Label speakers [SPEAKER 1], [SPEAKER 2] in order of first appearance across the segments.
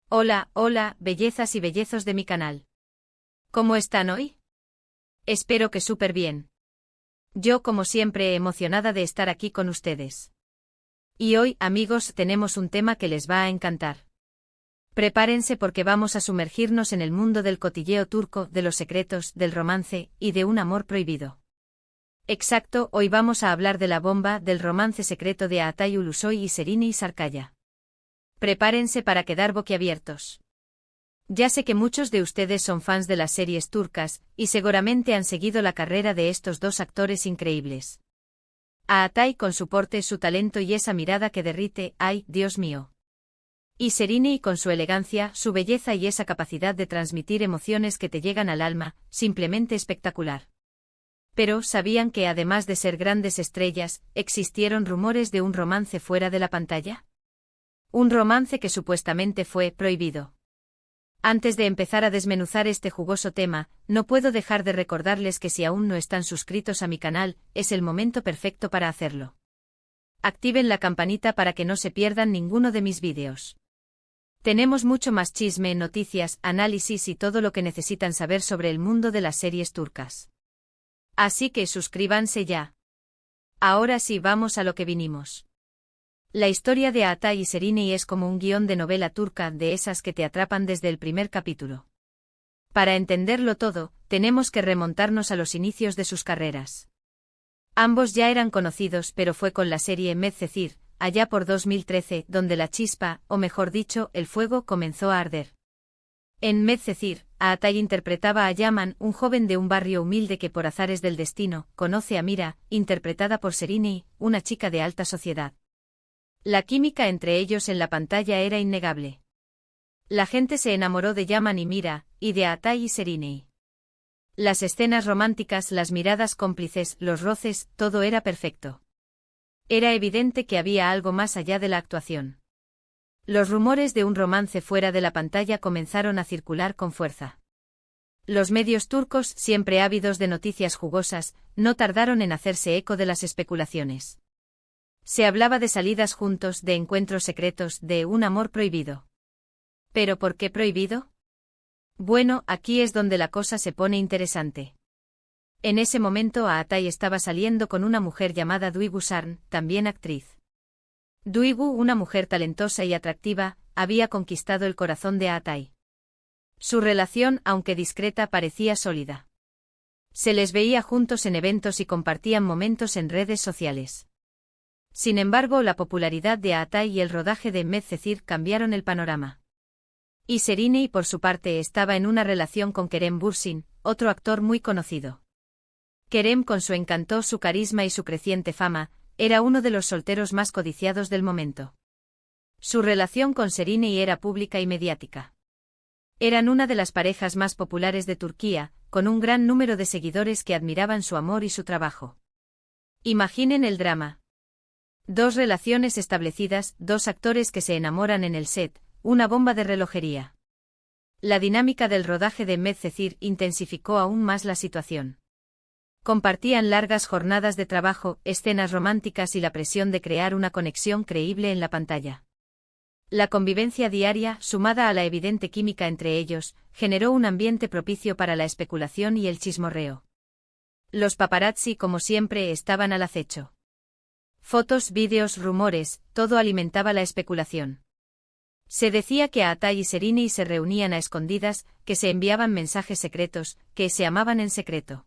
[SPEAKER 1] Hola, hola, bellezas y bellezos de mi canal. ¿Cómo están hoy? Espero que súper bien. Yo, como siempre, emocionada de estar aquí con ustedes. Y hoy, amigos, tenemos un tema que les va a encantar. Prepárense porque vamos a sumergirnos en el mundo del cotilleo turco, de los secretos, del romance, y de un amor prohibido. Exacto, hoy vamos a hablar de la bomba, del romance secreto de Altay Ulusoy y Serini Sarkaya. Prepárense para quedar boquiabiertos. Ya sé que muchos de ustedes son fans de las series turcas, y seguramente han seguido la carrera de estos dos actores increíbles. A Altay con su porte, su talento y esa mirada que derrite, ¡ay, Dios mío! Y Serini con su elegancia, su belleza y esa capacidad de transmitir emociones que te llegan al alma, simplemente espectacular. Pero, ¿sabían que además de ser grandes estrellas, existieron rumores de un romance fuera de la pantalla? Un romance que supuestamente fue prohibido. Antes de empezar a desmenuzar este jugoso tema, no puedo dejar de recordarles que si aún no están suscritos a mi canal, es el momento perfecto para hacerlo. Activen la campanita para que no se pierdan ninguno de mis vídeos. Tenemos mucho más chisme, noticias, análisis y todo lo que necesitan saber sobre el mundo de las series turcas. Así que suscríbanse ya. Ahora sí, vamos a lo que vinimos. La historia de Altay y Serini es como un guión de novela turca, de esas que te atrapan desde el primer capítulo. Para entenderlo todo, tenemos que remontarnos a los inicios de sus carreras. Ambos ya eran conocidos, pero fue con la serie Medcezir, allá por 2013, donde la chispa, o mejor dicho, el fuego comenzó a arder. En Medcezir, Altay interpretaba a Yaman, un joven de un barrio humilde que por azares del destino, conoce a Mira, interpretada por Serini, una chica de alta sociedad. La química entre ellos en la pantalla era innegable. La gente se enamoró de Yaman y Mira, y de Altay y Serini. Las escenas románticas, las miradas cómplices, los roces, todo era perfecto. Era evidente que había algo más allá de la actuación. Los rumores de un romance fuera de la pantalla comenzaron a circular con fuerza. Los medios turcos, siempre ávidos de noticias jugosas, no tardaron en hacerse eco de las especulaciones. Se hablaba de salidas juntos, de encuentros secretos, de un amor prohibido. ¿Pero por qué prohibido? Bueno, aquí es donde la cosa se pone interesante. En ese momento Altay estaba saliendo con una mujer llamada Duygu Sarn, también actriz. Duygu, una mujer talentosa y atractiva, había conquistado el corazón de Altay. Su relación, aunque discreta, parecía sólida. Se les veía juntos en eventos y compartían momentos en redes sociales. Sin embargo, la popularidad de Altay y el rodaje de Medcezir cambiaron el panorama. Y Serini, por su parte, estaba en una relación con Kerem Bürsin, otro actor muy conocido. Kerem, con su encanto, su carisma y su creciente fama, era uno de los solteros más codiciados del momento. Su relación con Serini era pública y mediática. Eran una de las parejas más populares de Turquía, con un gran número de seguidores que admiraban su amor y su trabajo. Imaginen el drama. Dos relaciones establecidas, dos actores que se enamoran en el set, una bomba de relojería. La dinámica del rodaje de Medcezir intensificó aún más la situación. Compartían largas jornadas de trabajo, escenas románticas y la presión de crear una conexión creíble en la pantalla. La convivencia diaria, sumada a la evidente química entre ellos, generó un ambiente propicio para la especulación y el chismorreo. Los paparazzi, como siempre, estaban al acecho. Fotos, vídeos, rumores, todo alimentaba la especulación. Se decía que Altay y Serini se reunían a escondidas, que se enviaban mensajes secretos, que se amaban en secreto.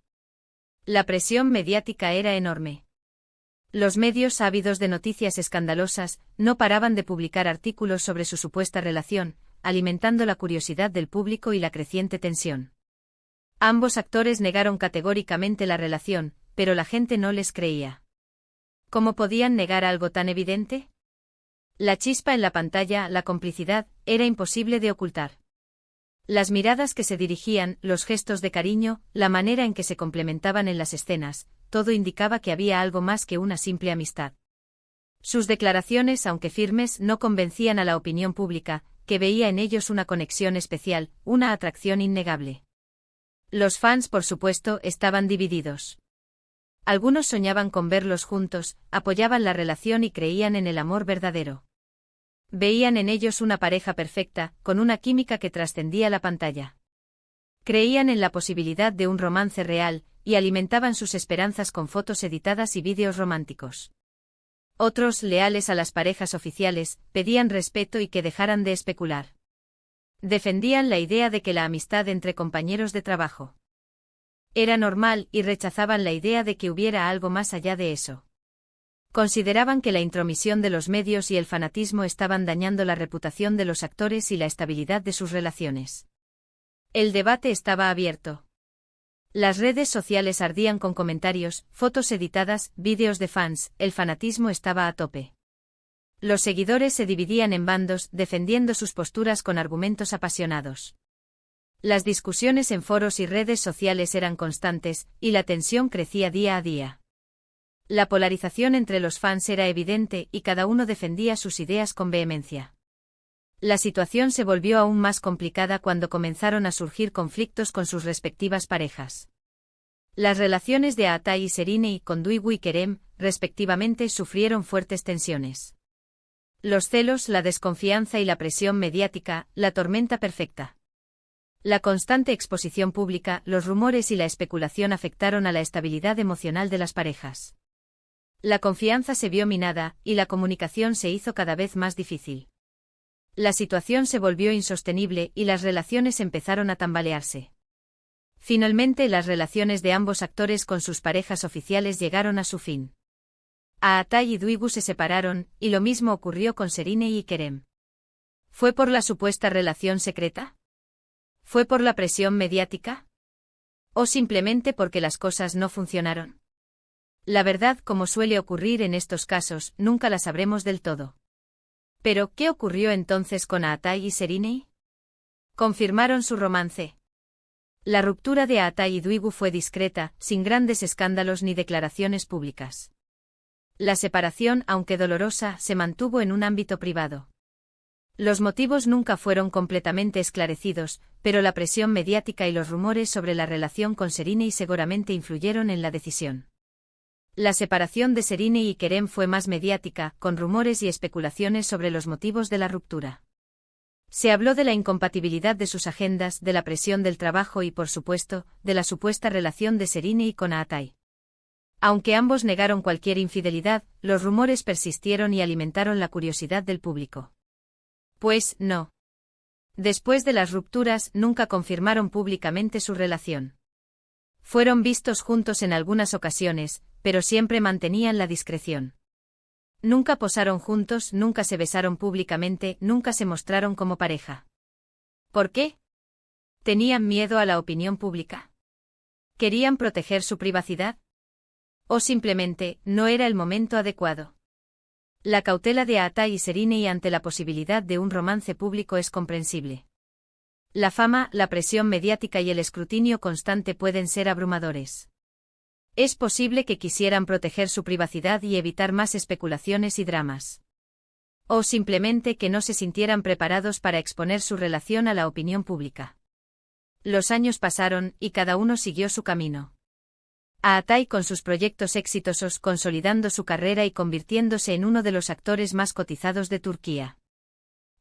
[SPEAKER 1] La presión mediática era enorme. Los medios, ávidos de noticias escandalosas, no paraban de publicar artículos sobre su supuesta relación, alimentando la curiosidad del público y la creciente tensión. Ambos actores negaron categóricamente la relación, pero la gente no les creía. ¿Cómo podían negar algo tan evidente? La chispa en la pantalla, la complicidad, era imposible de ocultar. Las miradas que se dirigían, los gestos de cariño, la manera en que se complementaban en las escenas, todo indicaba que había algo más que una simple amistad. Sus declaraciones, aunque firmes, no convencían a la opinión pública, que veía en ellos una conexión especial, una atracción innegable. Los fans, por supuesto, estaban divididos. Algunos soñaban con verlos juntos, apoyaban la relación y creían en el amor verdadero. Veían en ellos una pareja perfecta, con una química que trascendía la pantalla. Creían en la posibilidad de un romance real, y alimentaban sus esperanzas con fotos editadas y vídeos románticos. Otros, leales a las parejas oficiales, pedían respeto y que dejaran de especular. Defendían la idea de que la amistad entre compañeros de trabajo era normal y rechazaban la idea de que hubiera algo más allá de eso. Consideraban que la intromisión de los medios y el fanatismo estaban dañando la reputación de los actores y la estabilidad de sus relaciones. El debate estaba abierto. Las redes sociales ardían con comentarios, fotos editadas, vídeos de fans, el fanatismo estaba a tope. Los seguidores se dividían en bandos, defendiendo sus posturas con argumentos apasionados. Las discusiones en foros y redes sociales eran constantes, y la tensión crecía día a día. La polarización entre los fans era evidente y cada uno defendía sus ideas con vehemencia. La situación se volvió aún más complicada cuando comenzaron a surgir conflictos con sus respectivas parejas. Las relaciones de Aatai y Serine con Dwigu y Kerem, respectivamente, sufrieron fuertes tensiones. Los celos, la desconfianza y la presión mediática, la tormenta perfecta. La constante exposición pública, los rumores y la especulación afectaron a la estabilidad emocional de las parejas. La confianza se vio minada, y la comunicación se hizo cada vez más difícil. La situación se volvió insostenible y las relaciones empezaron a tambalearse. Finalmente, las relaciones de ambos actores con sus parejas oficiales llegaron a su fin. Aatai y Dwigu se separaron, y lo mismo ocurrió con Serine y Kerem. ¿Fue por la supuesta relación secreta? ¿Fue por la presión mediática? ¿O simplemente porque las cosas no funcionaron? La verdad, como suele ocurrir en estos casos, nunca la sabremos del todo. Pero, ¿qué ocurrió entonces con Aatai y Serine? ¿Confirmaron su romance? La ruptura de Aatai y Dwigu fue discreta, sin grandes escándalos ni declaraciones públicas. La separación, aunque dolorosa, se mantuvo en un ámbito privado. Los motivos nunca fueron completamente esclarecidos, pero la presión mediática y los rumores sobre la relación con Serine seguramente influyeron en la decisión. La separación de Serine y Kerem fue más mediática, con rumores y especulaciones sobre los motivos de la ruptura. Se habló de la incompatibilidad de sus agendas, de la presión del trabajo y, por supuesto, de la supuesta relación de Serine con Aatai. Aunque ambos negaron cualquier infidelidad, los rumores persistieron y alimentaron la curiosidad del público. Pues, no. Después de las rupturas, nunca confirmaron públicamente su relación. Fueron vistos juntos en algunas ocasiones, pero siempre mantenían la discreción. Nunca posaron juntos, nunca se besaron públicamente, nunca se mostraron como pareja. ¿Por qué? ¿Tenían miedo a la opinión pública? ¿Querían proteger su privacidad? ¿O simplemente, no era el momento adecuado? La cautela de Aatai y Serine ante la posibilidad de un romance público es comprensible. La fama, la presión mediática y el escrutinio constante pueden ser abrumadores. Es posible que quisieran proteger su privacidad y evitar más especulaciones y dramas. O simplemente que no se sintieran preparados para exponer su relación a la opinión pública. Los años pasaron y cada uno siguió su camino. Aatai con sus proyectos exitosos, consolidando su carrera y convirtiéndose en uno de los actores más cotizados de Turquía.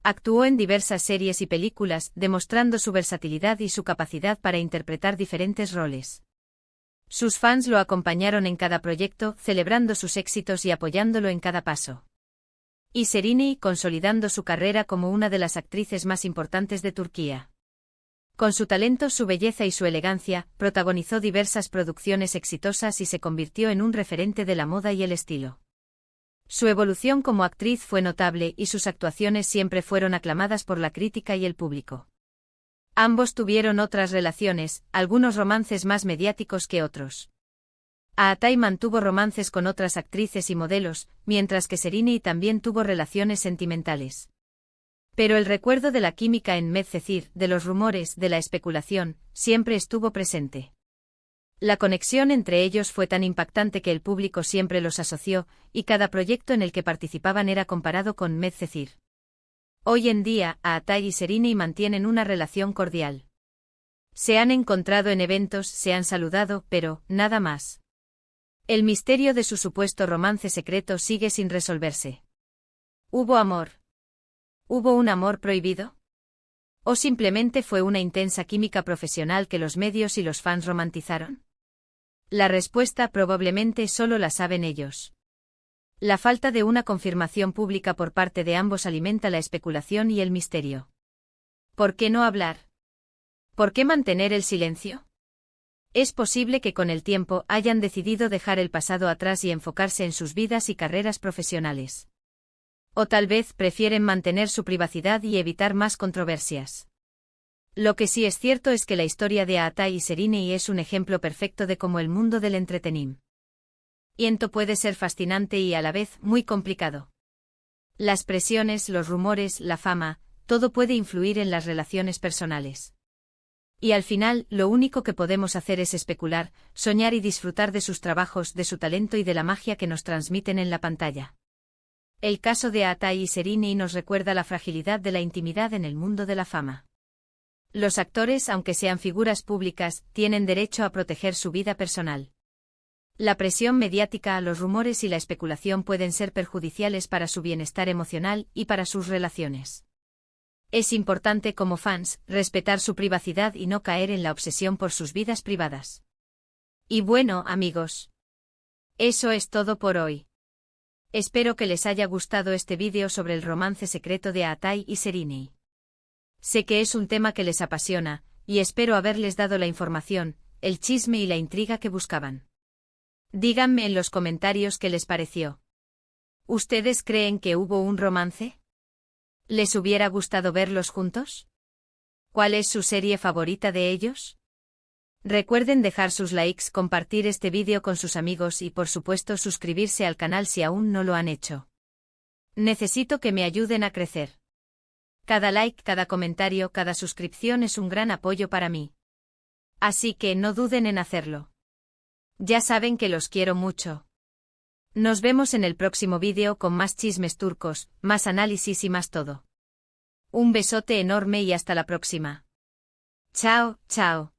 [SPEAKER 1] Actuó en diversas series y películas, demostrando su versatilidad y su capacidad para interpretar diferentes roles. Sus fans lo acompañaron en cada proyecto, celebrando sus éxitos y apoyándolo en cada paso. Y Serine, consolidando su carrera como una de las actrices más importantes de Turquía. Con su talento, su belleza y su elegancia, protagonizó diversas producciones exitosas y se convirtió en un referente de la moda y el estilo. Su evolución como actriz fue notable y sus actuaciones siempre fueron aclamadas por la crítica y el público. Ambos tuvieron otras relaciones, algunos romances más mediáticos que otros. Aatai mantuvo romances con otras actrices y modelos, mientras que Serine también tuvo relaciones sentimentales. Pero el recuerdo de la química en Medcezir, de los rumores, de la especulación, siempre estuvo presente. La conexión entre ellos fue tan impactante que el público siempre los asoció, y cada proyecto en el que participaban era comparado con Medcezir. Hoy en día, Aatai y Serine mantienen una relación cordial. Se han encontrado en eventos, se han saludado, pero, nada más. El misterio de su supuesto romance secreto sigue sin resolverse. ¿Hubo amor? ¿Hubo un amor prohibido? ¿O simplemente fue una intensa química profesional que los medios y los fans romantizaron? La respuesta probablemente solo la saben ellos. La falta de una confirmación pública por parte de ambos alimenta la especulación y el misterio. ¿Por qué no hablar? ¿Por qué mantener el silencio? Es posible que con el tiempo hayan decidido dejar el pasado atrás y enfocarse en sus vidas y carreras profesionales. O tal vez prefieren mantener su privacidad y evitar más controversias. Lo que sí es cierto es que la historia de Aatai y Serinei es un ejemplo perfecto de cómo el mundo del entretenimiento puede ser fascinante y a la vez muy complicado. Las presiones, los rumores, la fama, todo puede influir en las relaciones personales. Y al final, lo único que podemos hacer es especular, soñar y disfrutar de sus trabajos, de su talento y de la magia que nos transmiten en la pantalla. El caso de Aatai y Serinei nos recuerda la fragilidad de la intimidad en el mundo de la fama. Los actores, aunque sean figuras públicas, tienen derecho a proteger su vida personal. La presión mediática, los rumores y la especulación pueden ser perjudiciales para su bienestar emocional y para sus relaciones. Es importante como fans respetar su privacidad y no caer en la obsesión por sus vidas privadas. Y bueno, amigos, eso es todo por hoy. Espero que les haya gustado este vídeo sobre el romance secreto de Aatai y Serinei. Sé que es un tema que les apasiona, y espero haberles dado la información, el chisme y la intriga que buscaban. Díganme en los comentarios qué les pareció. ¿Ustedes creen que hubo un romance? ¿Les hubiera gustado verlos juntos? ¿Cuál es su serie favorita de ellos? Recuerden dejar sus likes, compartir este vídeo con sus amigos y por supuesto suscribirse al canal si aún no lo han hecho. Necesito que me ayuden a crecer. Cada like, cada comentario, cada suscripción es un gran apoyo para mí. Así que no duden en hacerlo. Ya saben que los quiero mucho. Nos vemos en el próximo vídeo con más chismes turcos, más análisis y más todo. Un besote enorme y hasta la próxima. Chao, chao.